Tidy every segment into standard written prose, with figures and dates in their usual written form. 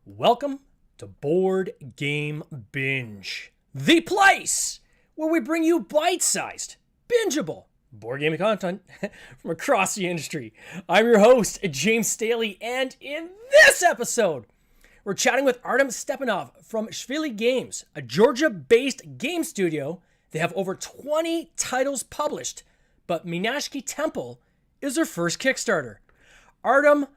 Welcome to Board Game Binge, the place where we bring you bite-sized, bingeable board game content from across the industry. I'm your host, James Staley, and in this episode, we're chatting with Artem Stepanov from Shvili Games, a Georgia-based game studio. They have over 20 titles published, but Meenakshi Temple is their first Kickstarter. Artem,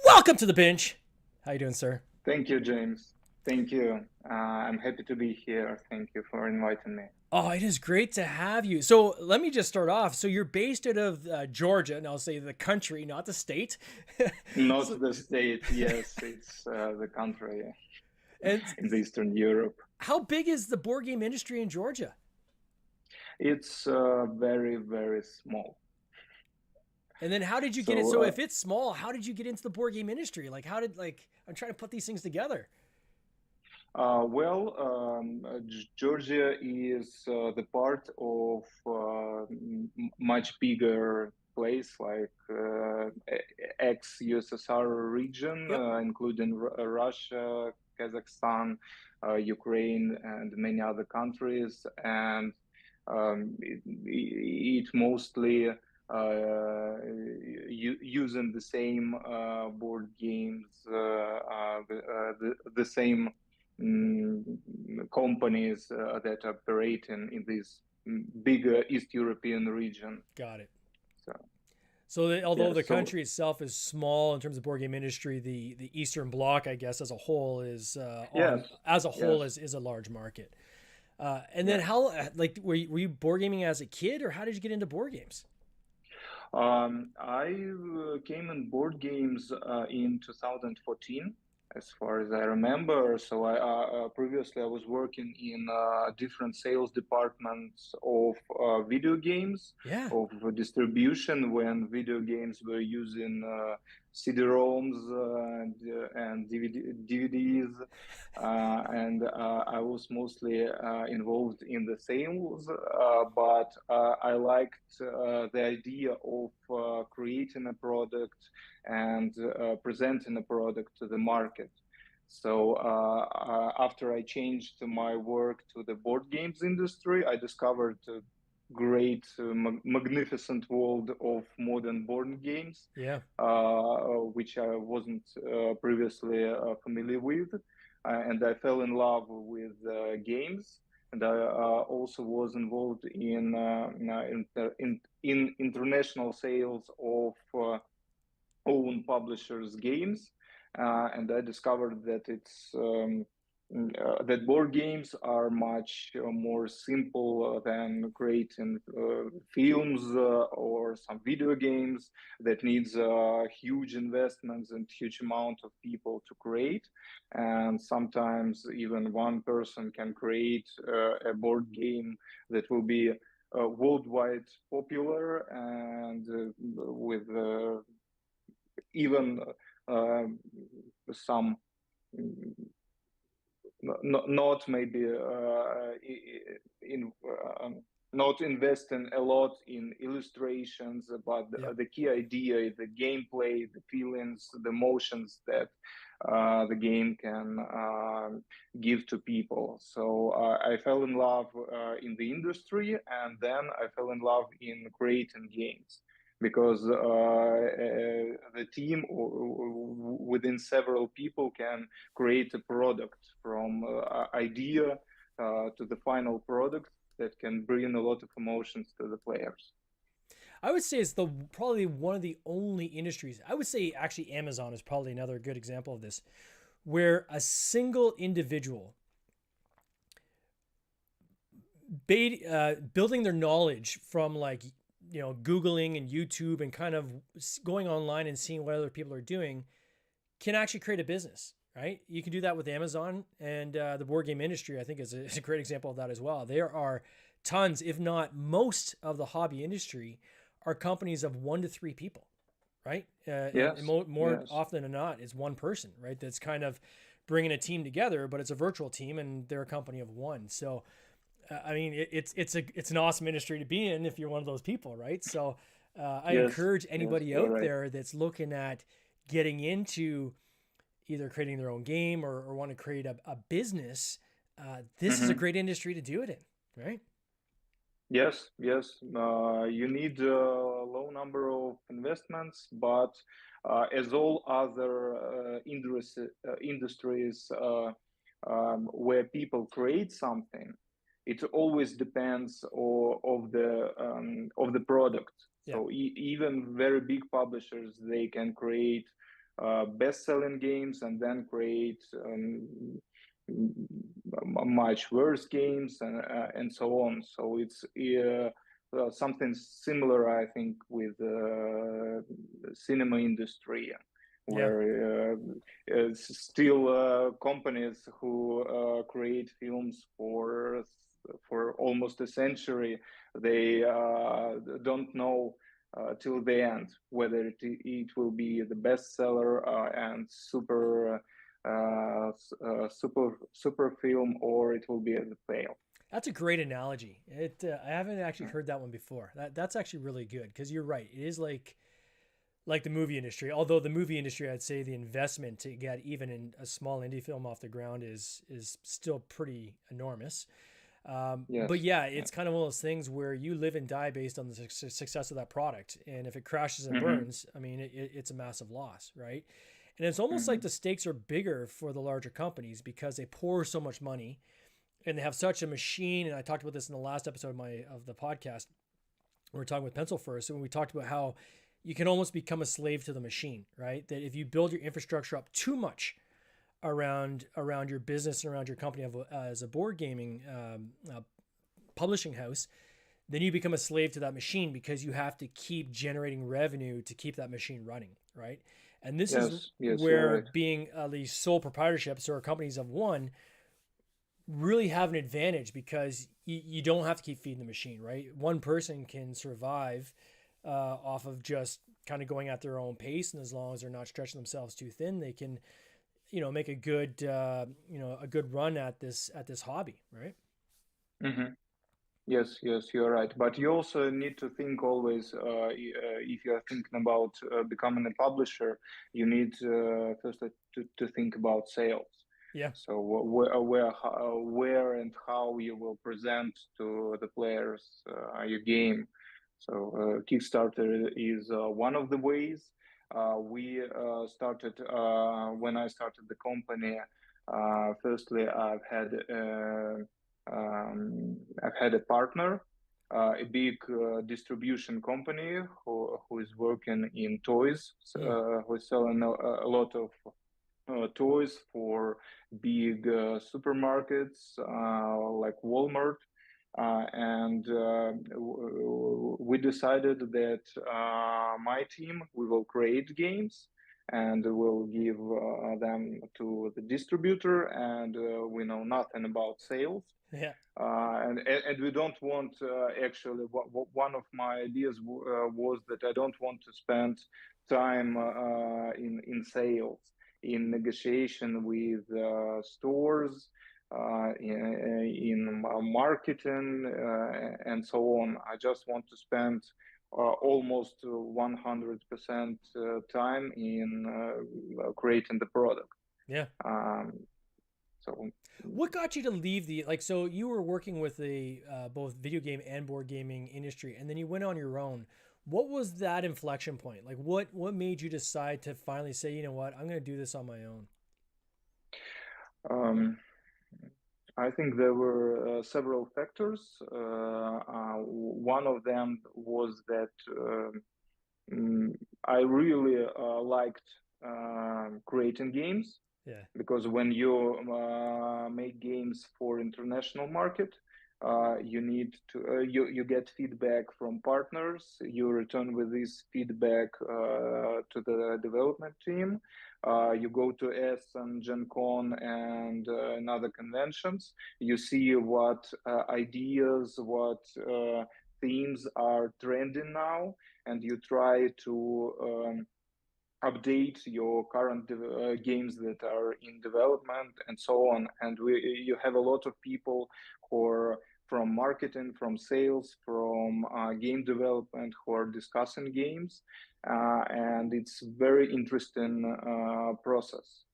welcome to the binge. How you doing, sir? Thank you, James. Thank you. I'm happy to be here. Thank you for inviting me. Oh, it is great to have you. So let me just start off. So you're based out of Georgia, and I'll say the country, not the state. Not the state, yes. It's the country And in Eastern Europe. how big is the board game industry in Georgia? It's very, very small. And then how did you get it? So, So if it's small, how did you get into the board game industry? I'm trying to put these things together. Georgia is the part of much bigger place like ex-USSR region, Yep. Including Russia, Kazakhstan, Ukraine, and many other countries. And it mostly using the same board games, the same companies that operate in this bigger East European region. Got it. So, Although yeah, the so country itself is small in terms of board game industry, the Eastern Bloc, I guess, as a whole is yes, yes. is a large market. And then Yeah. how were you board gaming as a kid, or how did you get into board games? I came in board games in 2014, as far as I remember. So I previously I was working in different sales departments of video games, Yeah. of distribution when video games were using CD-ROMs and DVDs, and I was mostly involved in the sales, but I liked the idea of creating a product and presenting a product to the market. So after I changed my work to the board games industry, I discovered a great, magnificent world of modern board games, Yeah. which I wasn't previously familiar with. And I fell in love with games. And I also was involved in international sales of own publishers' games, and I discovered that that board games are much more simple than creating films or some video games that needs huge investments and huge amount of people to create. And sometimes even one person can create a board game that will be worldwide popular and with even some not maybe in not investing a lot in illustrations, but Yeah. the key idea, the gameplay, the feelings, the emotions that the game can give to people. So I fell in love in the industry, and then I fell in love in creating games because the team within several people can create a product from idea to the final product that can bring a lot of emotions to the players. I would say it's probably one of the only industries. I would say actually Amazon is probably another good example of this, where a single individual building their knowledge from Googling and YouTube and kind of going online and seeing what other people are doing can actually create a business, right? You can do that with Amazon, and the board game industry, I think, is a great example of that as well. There are tons, if not most, of the hobby industry are companies of 1 to 3 people. right? And Yes, more yes. often than not, it's one person, right? That's kind of bringing a team together, but it's a virtual team and they're a company of one. So, I mean, it's an awesome industry to be in if you're one of those people, right? So, I Yes, encourage yes, anybody you're out right. there that's looking at getting into either creating their own game or want to create a business. This is a Hmm. great industry to do it in, right? Yes, yes. You need a low number of investments, but as all other industries where people create something, it always depends of the product. Yeah. So even very big publishers, they can create best-selling games and then create much worse games and so on. So it's something similar, I think, with the cinema industry, Yeah. where it's still companies who create films for almost a century. They don't know till the end whether it will be the bestseller and super film, or it will be a fail. That's a great analogy. I haven't actually heard that one before. That's actually really good because you're right. It is like the movie industry. Although the movie industry, I'd say the investment to get even in a small indie film off the ground is still pretty enormous. But Yes. yeah, it's kind of one of those things where you live and die based on the success of that product. And if it crashes and Mm-hmm. burns, I mean, it's a massive loss, right? And it's almost like Mm-hmm. the stakes are bigger for the larger companies because they pour so much money and they have such a machine. And I talked about this in the last episode of the podcast. We were talking with Pencil First, and we talked about how you can almost become a slave to the machine, right? That if you build your infrastructure up too much around your business and around your company as a board gaming publishing house, then you become a slave to that machine because you have to keep generating revenue to keep that machine running, right? And this is Yes, yes, you're where right. being these sole proprietorships or companies of one really have an advantage because you don't have to keep feeding the machine, right? One person can survive off of just kind of going at their own pace, and as long as they're not stretching themselves too thin, they can, make a good run at this hobby, right? Mm-hmm. Yes, yes, you're right. But you also need to think always, if you are thinking about becoming a publisher, you need first to think about sales. Yeah, So where and how you will present to the players your game. So Kickstarter is one of the ways. We started when I started the company. Firstly, I've had a partner, a big distribution company who is working in toys, mm. who is selling a lot of toys for big supermarkets like Walmart. And we decided that my team, we will create games and we'll give them to the distributor, and we know nothing about sales. Yeah, And we don't want actually one of my ideas was that I don't want to spend time in sales, in negotiation with stores, in marketing, and so on. I just want to spend almost 100% time in creating the product. yeah. Um, so What got you to leave so you were working with the both video game and board gaming industry, and then you went on your own. What was that inflection point? Like, what made you decide to finally say, you know what, I'm going to do this on my own? um, I think there were several factors. One of them was that I really liked creating games, Yeah. because when you make games for international market, you need to you get feedback from partners. You return with this feedback to the development team. You go to and Gen Con and other conventions. You see what ideas, what themes are trending now, and you try to update your current games that are in development and so on. And you have a lot of people who are from marketing, from sales, from game development who are discussing games, and it's very interesting process.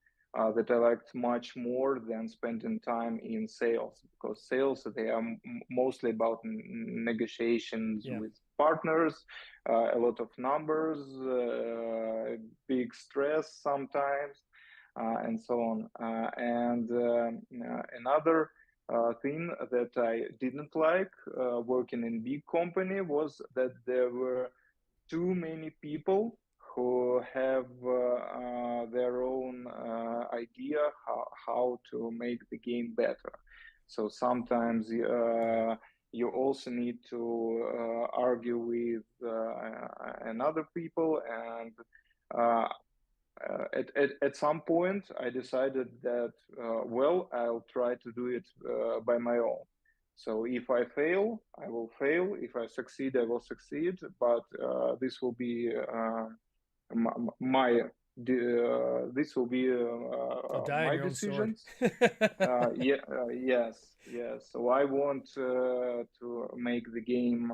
That I liked much more than spending time in sales, because sales, they are mostly about negotiations Yeah. with partners, a lot of numbers, big stress sometimes, and so on. And another thing that I didn't like working in big company was that there were too many people who have their own idea how to make the game better. So sometimes Yeah. you also need to argue with another people, and uh, at some point I decided that well, I'll try to do it by my own. So if I fail, I will fail. If I succeed, I will succeed. But this will be my this will be So die on my your own sword. decisions. Yes. So I want to make the game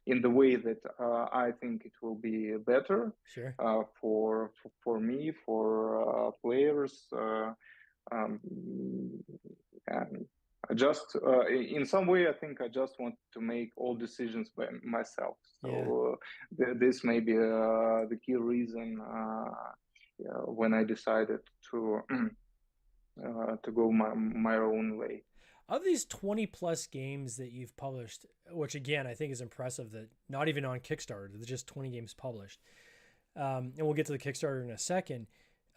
in the way that I think it will be better Sure. for me, for players, um, and I just in some way I think I just want to make all decisions by myself. Yeah. So this may be the key reason when I decided to go my own way. Of these 20 plus games that you've published, which again, I think is impressive that not even on Kickstarter, there's just 20 games published. And we'll get to the Kickstarter in a second.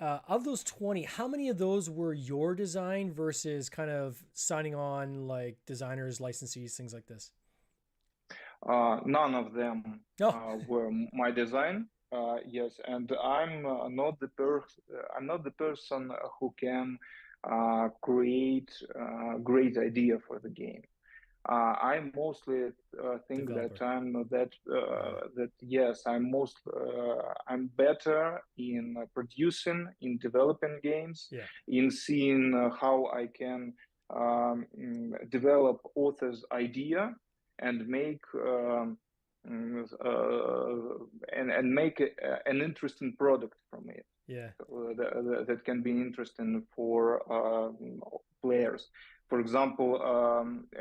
Of those 20, how many of those were your design versus kind of signing on like designers, licensees, things like this? None of them Oh, were my design. Yes, and I'm not the person who can create great idea for the game. I mostly think that developer. Yeah. yes, I'm better in producing, in developing games, Yeah. in seeing how I can develop author's idea and make and make an interesting product from it Yeah. that can be interesting for players. For example,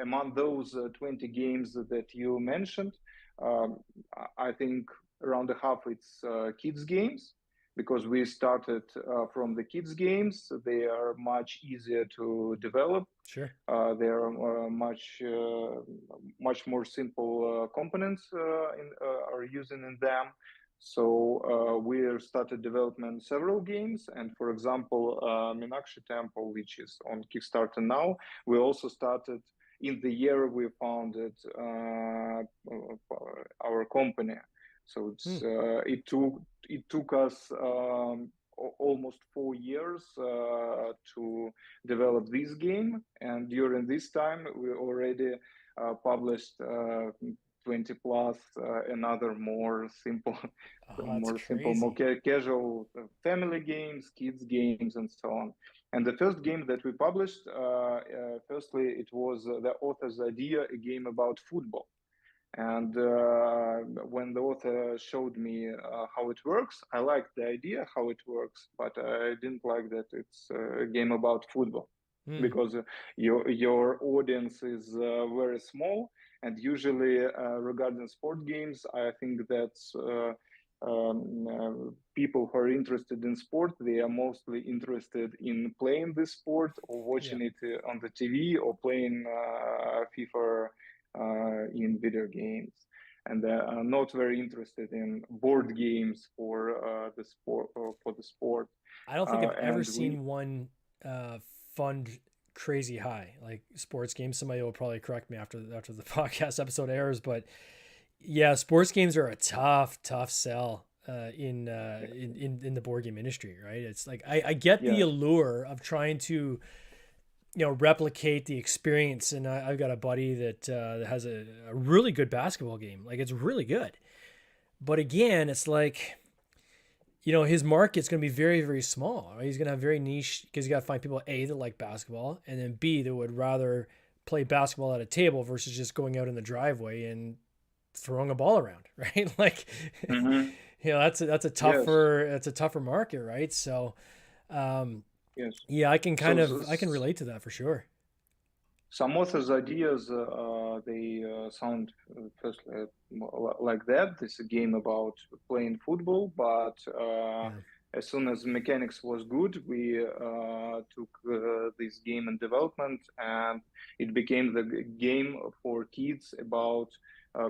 among those 20 games that you mentioned, um, I think around the half it's kids games, because we started from the kids games. They are much easier to develop. Sure. They are much more simple components are using in them. So we started development several games, and for example, Meenakshi Temple, which is on Kickstarter now, we also started in the year we founded our company. So Hmm. it took us almost 4 years to develop this game, and during this time we already published 20 plus another more simple Oh, that's more simple, more crazy. casual family games, kids games, and so on. And the first game that we published, firstly, it was the author's idea, a game about football. And when the author showed me how it works, I liked the idea how it works, but I didn't like that it's a game about football, Hmm. because your audience is very small, and usually regarding sport games, I think that people who are interested in sport, they are mostly interested in playing this sport or Yeah. watching it on the TV or playing FIFA in video games, and are not very interested in board games for the sport. I don't think I've ever And we seen one fund crazy high like sports games. Somebody will probably correct me after the podcast episode airs, but yeah, sports games are a tough sell in the board game industry, right? It's like I get the Yes. allure of trying to replicate the experience, and I've got a buddy that has a really good basketball game, like it's really good, but again, it's like his market's going to be very, very small. Right? He's going to have very niche because you got to find people A that like basketball, and then B that would rather play basketball at a table versus just going out in the driveway and throwing a ball around, right? Like, Mm-hmm. that's a Yes, tougher market, right? So, um, yes. yeah, So, I can relate to that for sure. some authors' ideas they sound firstly like that. This is a game about playing football, but Yeah. as soon as mechanics was good, we took this game in development, and it became the game for kids about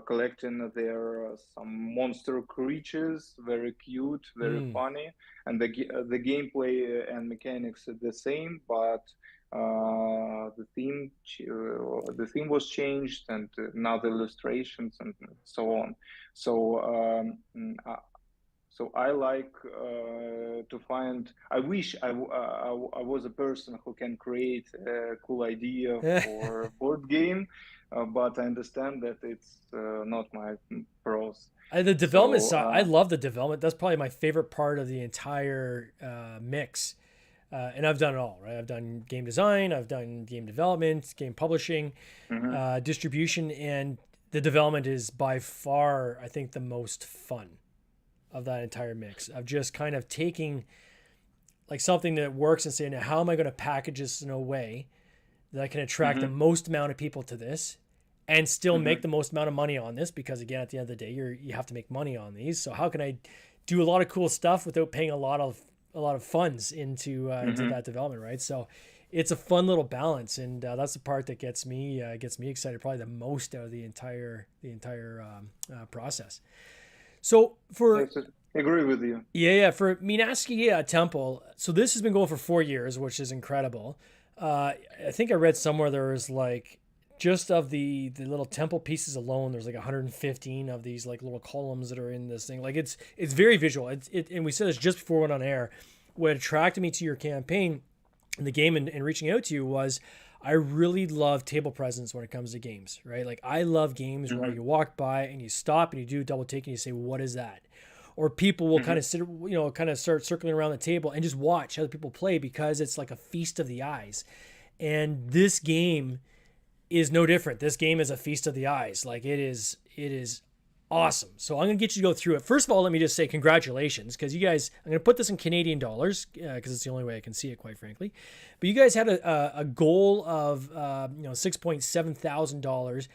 collecting their some monster creatures, very cute, very Mm. funny, and the gameplay and mechanics are the same, but the theme was changed, and now the illustrations and so on. So so I like to find. I wish I was a person who can create a cool idea for a board game, but I understand that it's not my pros. The development So side, I love the development. That's probably my favorite part of the entire mix. And I've done it all, right? I've done game design, I've done game development, game publishing, mhm, distribution, and the development is by far, I think, the most fun of that entire mix of just kind of taking like something that works and saying, how am I going to package this in a way that I can attract the mhm, most amount of people to this and still make mhm, the most amount of money on this? Because again, at the end of the day, you have to make money on these. So how can I do a lot of cool stuff without paying a lot of funds into mhm. that development, right? So it's a fun little balance, and that's the part that gets me excited probably the most out of the entire process. So for Yes, I agree with you. for Meenakshi Temple, so this has been going for 4 years, which is incredible. I think I read somewhere there was like just of the little temple pieces alone, there's like 115 of these like little columns that are in this thing. Like it's very visual. And we said this just before we went on air. What attracted me to your campaign in the game and reaching out to you was I really love table presence when it comes to games, right? Like I love games where Mhm, you walk by and you stop and you do a double take and you say, "What is that?" Or people will kind mhm. of sit, kind of start circling around the table and just watch other people play because it's like a feast of the eyes. And this game is no different. This game is a feast of the eyes. Like it is awesome. So I'm going to get you to go through it. First of all, let me just say congratulations because you guys, I'm going to put this in Canadian dollars because it's the only way I can see it, quite frankly. But you guys had a goal of, $6,700.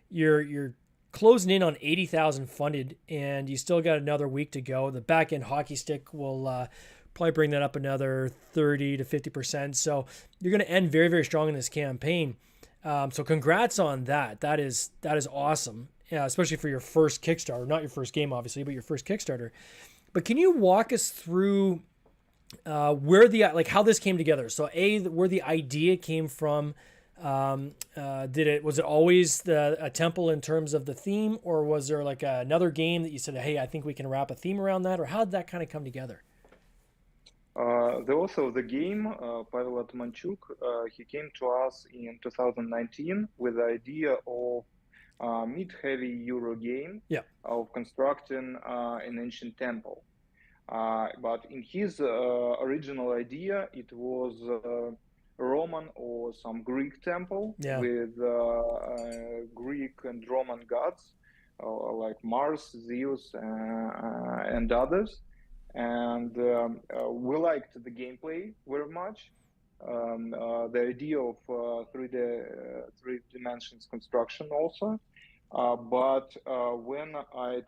You're closing in on 80,000 funded, and you still got another week to go. The back end hockey stick will probably bring that up another 30 to 50%. So you're going to end very, very strong in this campaign. So congrats on that. That is awesome. Yeah, especially for your first Kickstarter, not your first game, obviously, but your first Kickstarter. But can you walk us through where the like how this came together? So where the idea came from. Did it was it always a temple in terms of the theme, or was there like another game that you said, hey, I think we can wrap a theme around that, or how did that kind of come together? The author of the game, Pavel Atmanchuk, he came to us in 2019 with the idea of mid-heavy Euro game Yeah. of constructing an ancient temple. But in his original idea, it was Roman or some Greek temple Yeah. with Greek and Roman gods like Mars, Zeus, and others. And we liked the gameplay very much. The idea of 3D dimensions construction also. But when I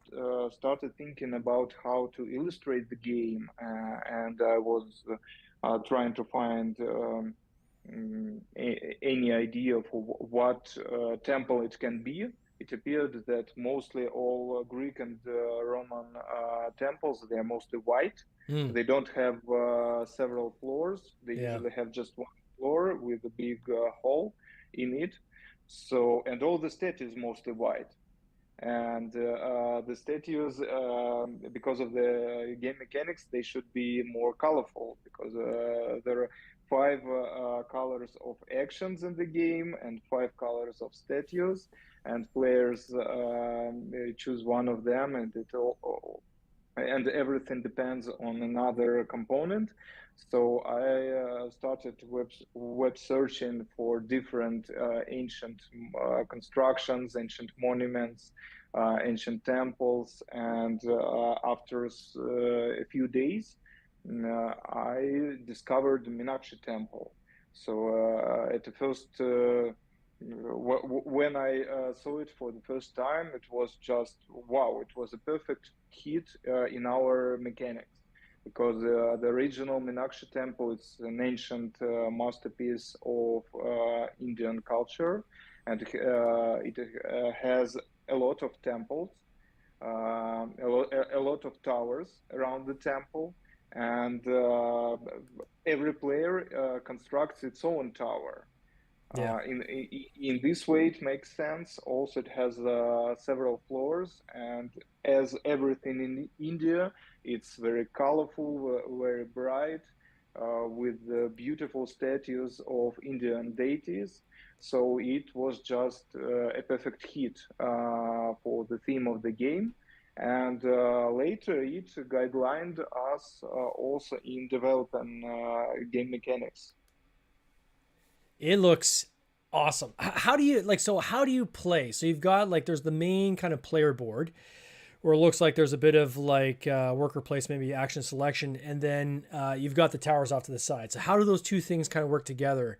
started thinking about how to illustrate the game, and I was trying to find any idea for what temple it can be, it appeared that mostly all Greek and Roman temples, they are mostly white. Mm, They don't have several floors. They yeah. usually have just one floor with a big hole in it. So, and all the statues mostly white. And the statues, because of the game mechanics, they should be more colorful because there are five colors of actions in the game and five colors of statues, and players choose one of them, and and everything depends on another component. So I started web searching for different ancient constructions, ancient monuments, ancient temples, and after a few days, I discovered Meenakshi Temple. So at the first when I saw it for the first time, it was just wow! It was a perfect hit in our mechanics because the original Meenakshi Temple is an ancient masterpiece of Indian culture, and it has a lot of temples, a lot of towers around the temple, and every player constructs its own tower. Yeah. In this way, it makes sense. Also, it has several floors, and as everything in India, it's very colorful, very bright, with beautiful statues of Indian deities. So it was just a perfect hit for the theme of the game. And later, it guidelined us also in developing game mechanics. It looks awesome. How do you like? So how do you play? So you've got like there's the main kind of player board where it looks like there's a bit of like worker placement, maybe action selection, and then you've got the towers off to the side. So how do those two things kind of work together?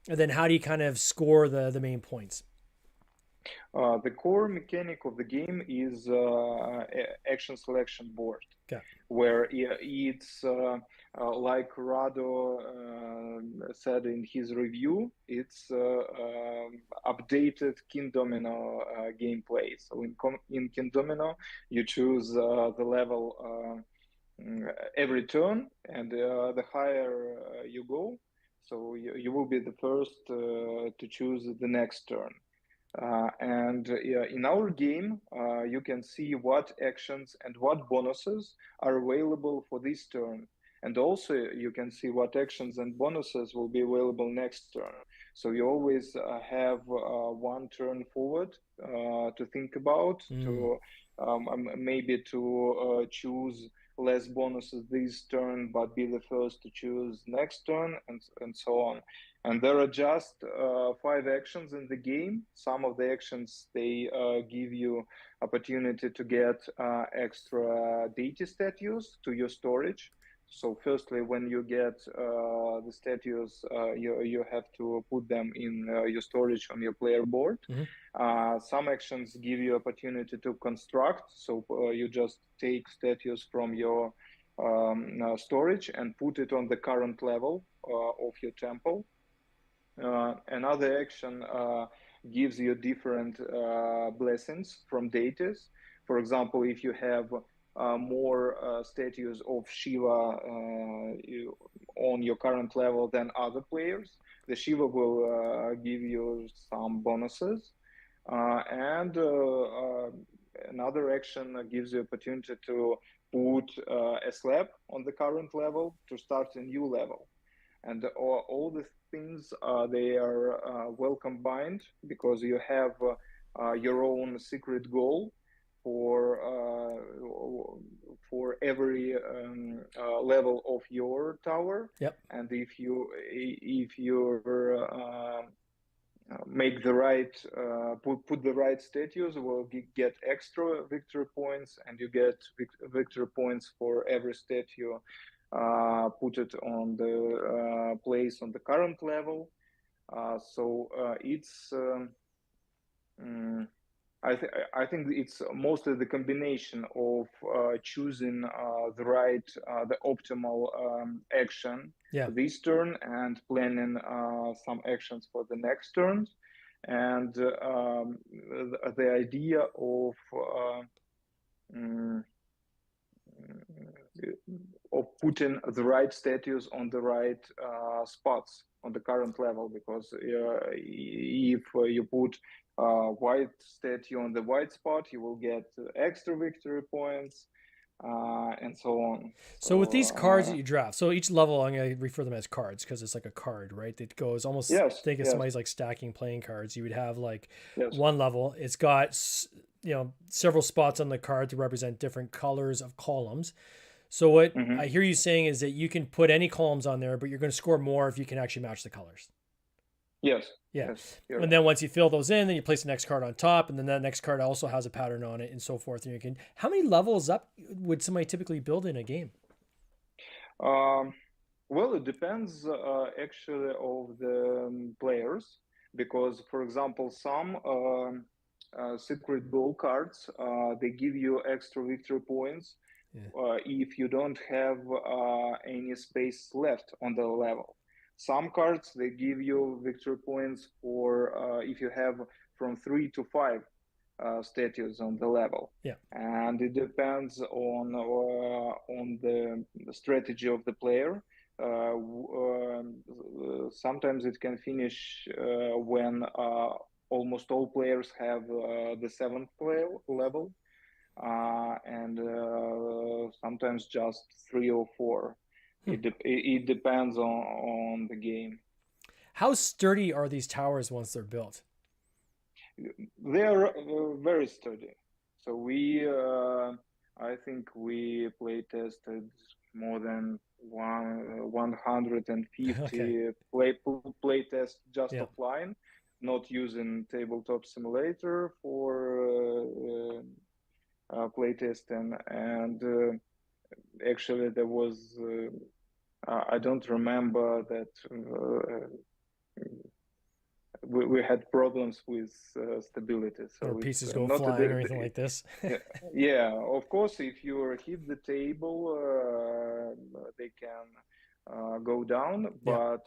And then how do you kind of score the main points? The core mechanic of the game is action selection board, Okay. where it's like Rado said in his review, it's updated King Domino gameplay. So in King Domino, you choose the level every turn, and the higher you go, so you will be the first to choose the next turn. And in our game, you can see what actions and what bonuses are available for this turn. And also, you can see what actions and bonuses will be available next turn. So you always have one turn forward to think about, Mm. to maybe to choose less bonuses this turn, but be the first to choose next turn, and so on. And there are just five actions in the game. Some of the actions they give you opportunity to get extra deity statues to your storage. So firstly, when you get the statues, you have to put them in your storage on your player board. Hmm. Some actions give you opportunity to construct. So you just take statues from your storage and put it on the current level of your temple. Another action gives you different blessings from deities. For example, if you have more statues of Shiva on your current level than other players, the Shiva will give you some bonuses. And another action gives you opportunity to put a slab on the current level to start a new level. And all the things they are well combined because you have your own secret goal for every level of your tower. Yep. And if you make the right put the right statues, will get extra victory points, and you get victory points for every statue put it on the place on the current level. So it's mm, I think it's mostly the combination of choosing the optimal action Yeah. this turn and planning some actions for the next turns, and the idea mm, of putting the right statues on the right spots on the current level, because if you put white statue on the white spot, you will get extra victory points. and so on. So with these cards that So you draft, so each level I'm going to refer them as cards because it's like a card, right? That goes almost yes, think of yes, somebody's like stacking playing cards. You would have like yes. one level. It's got several spots on the card to represent different colors of columns. So what I Hmm. hear you saying is that you can put any columns on there, but you're going to score more if you can actually match the colors. Yes, Yeah. yes, you're And right. then once you fill those in, then you place the next card on top, and then that next card also has a pattern on it, and so forth. And you can. How many levels up would somebody typically build in a game? Um, well, it depends actually of the players because, for example, some secret goal cards they give you extra victory points Yeah. if you don't have any space left on the level. Some cards they give you victory points for if you have from 3 to 5 statues on the level, Yeah. and it depends on the strategy of the player. Sometimes it can finish when almost all players have the seventh level, and sometimes just 3 or 4. Hmm. It depends on the game. How sturdy are these towers once they're built? They are very sturdy. So I think we play tested more than 150 Okay. play tests just Yeah. offline, not using tabletop simulator for play testing. And actually, there was I don't remember that we had problems with stability. Or So it's pieces go not flying or anything like this. yeah, yeah. Of course, if you hit the table, they can go down, Yeah. but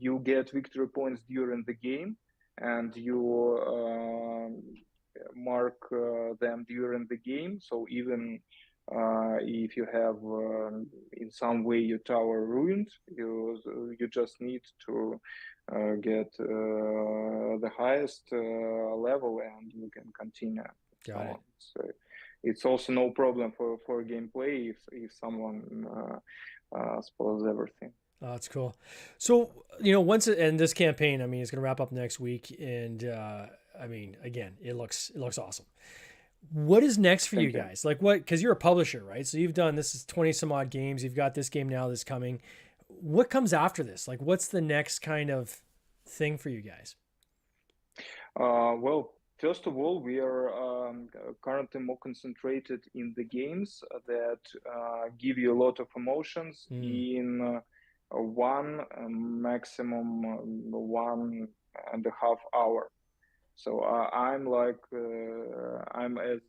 you get victory points during the game, and you mark them during the game. So even if you have in some way your tower ruined, you just need to get the highest level and you can continue. Got it. So it's also no problem for gameplay if someone spoils everything. Oh, that's cool. So, once and this campaign, I mean, it's going to wrap up next week, and I mean, again, it looks awesome. What is next for you Thank you. guys? Like what? Because you're a publisher, right? So you've done this is 20 some odd games. You've got this game now that's coming. What comes after this? Like, what's the next kind of thing for you guys? Well, first of all, we are currently more concentrated in the games that give you a lot of emotions Mm. in one maximum 1.5 hour. So I'm as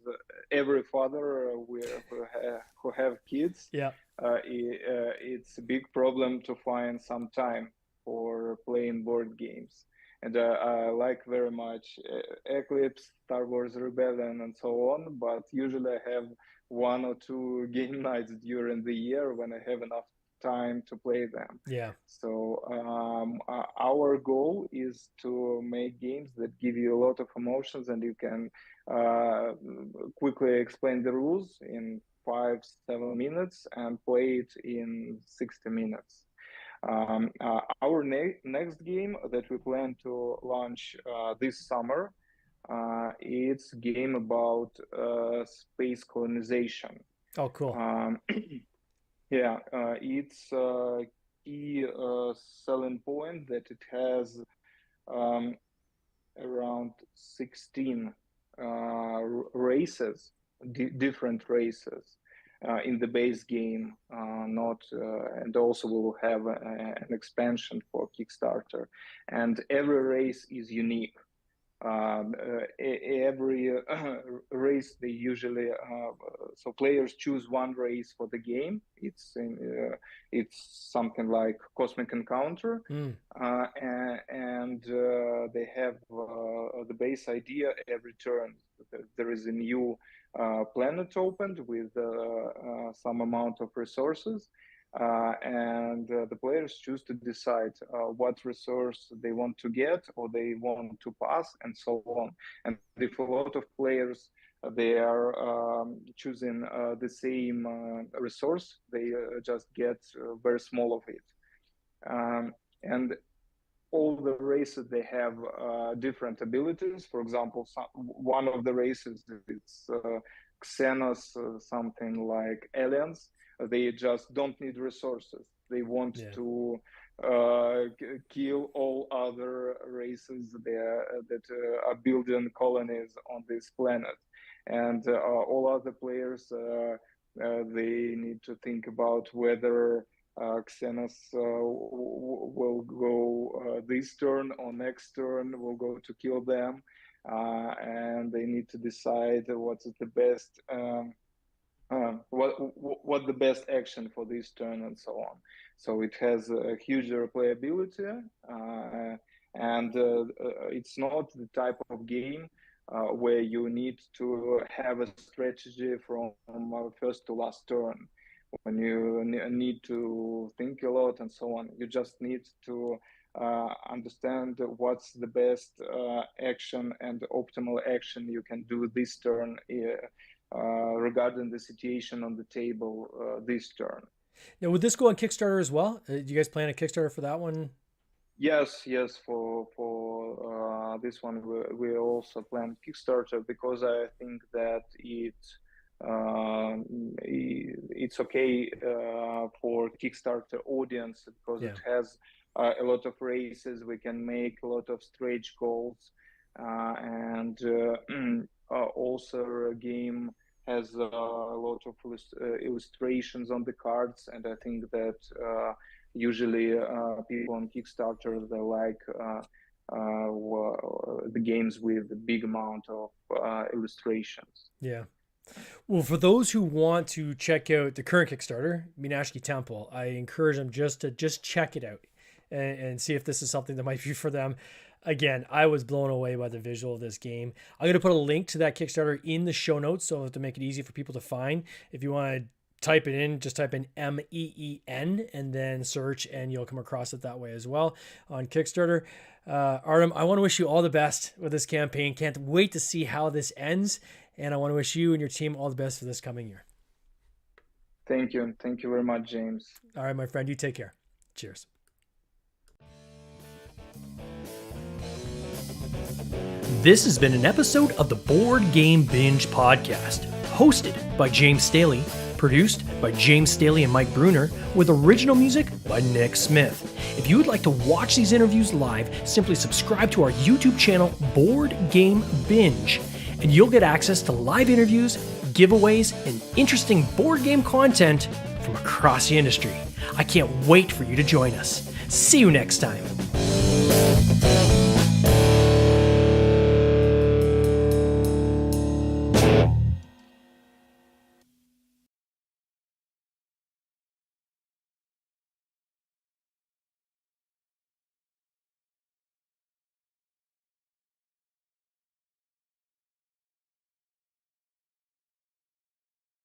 every father who have kids. Yeah. It's a big problem to find some time for playing board games, and I like very much Eclipse, Star Wars Rebellion, and so on. But usually I have 1 or 2 game nights during the year when I have enough time to play them. Yeah. So our goal is to make games that give you a lot of emotions, and you can uh, quickly explain the rules in 5, 7 minutes and play it in 60 minutes. Our next game that we plan to launch this summer, it's a game about space colonization. Oh, cool. Um, yeah, its key selling point that it has um, around 16 races, different races in the base game. Not and also we will have an expansion for Kickstarter, and every race is unique. Every race they usually so players choose one race for the game. It's something like Cosmic Encounter, Mm. and they have the base idea every turn. There is a new planet opened with some amount of resources, and the players choose to decide what resource they want to get or they want to pass and so on. And if a lot of players they are choosing the same resource. They just get very small of it. And all the races, they have different abilities. For example, one of the races, it's Xenos, something like aliens. They just don't need resources. They want to kill all other races that are building colonies on this planet. And all other players, they need to think about whether Xenos will go this turn or next turn will go to kill them, and they need to decide what is the best what the best action for this turn and so on. So it has a huge replayability, and it's not the type of game where you need to have a strategy from first to last turn, when you need to think a lot and so on. You just need to understand what's the best action and optimal action you can do this turn regarding the situation on the table this turn. Now, would this go on Kickstarter as well? Do you guys plan a Kickstarter for that one? Yes. For this one, we also plan Kickstarter, because I think that it's okay for Kickstarter audience, because it has a lot of races. We can make a lot of stretch goals, and also a game has a lot of illustrations on the cards, and I think that usually people on Kickstarter, they like the games with a big amount of illustrations. Yeah. Well, for those who want to check out the current Kickstarter, Meenakshi Temple, I encourage them to check it out and see if this is something that might be for them. Again, I was blown away by the visual of this game. I'm going to put a link to that Kickstarter in the show notes, so to make it easy for people to find. If you want to type it in, just type in MEEN and then search, and you'll come across it that way as well on Kickstarter. Artem, I want to wish you all the best with this campaign. Can't wait to see how this ends, and I want to wish you and your team all the best for this coming year. Thank you. Thank you very much, James. All right, my friend, you take care. Cheers. This has been an episode of the Board Game Binge podcast, hosted by James Staley, produced by James Staley and Mike Bruner, with original music by Nick Smith. If you would like to watch these interviews live, simply subscribe to our YouTube channel, Board Game Binge, and you'll get access to live interviews, giveaways, and interesting board game content from across the industry. I can't wait for you to join us. See you next time.